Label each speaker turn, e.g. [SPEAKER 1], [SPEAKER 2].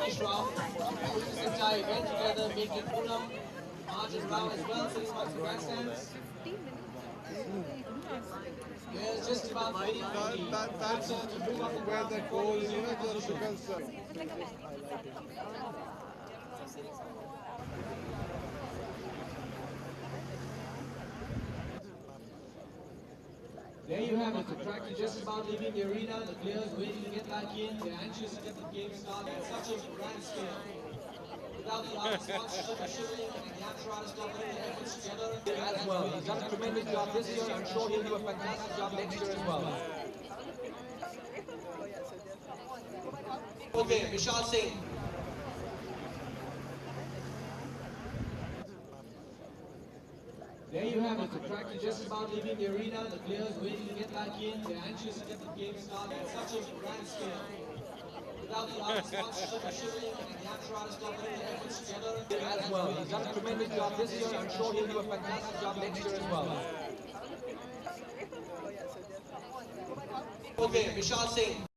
[SPEAKER 1] finish round. Put this entire event together, making Poonam march around as well, sitting amongst the grandstands. Players just about waiting for the batter to move up the
[SPEAKER 2] Where
[SPEAKER 1] ground
[SPEAKER 2] the
[SPEAKER 1] before
[SPEAKER 2] goal,
[SPEAKER 1] they resume their
[SPEAKER 2] just
[SPEAKER 1] position.
[SPEAKER 2] because.
[SPEAKER 1] There you have it. The track is just about leaving the arena. The players waiting to get back in. They're anxious to get the game started at such a grand scale. Without the army sponsorship and shilling and the apparatus stop putting their efforts together as well. He's done a tremendous job this year. I'm sure he'll do a fantastic job next year as well. Okay, Vishal Singh. There you have it. The track is just about leaving the arena. The players waiting to get back in. They're anxious to get the game started at such a grand scale. Without the army sponsorship and shilling and the apparatus stop putting their efforts together as well. He's done a tremendous job this year. I'm sure he'll do a fantastic job next year as well. Okay, Vishal Singh.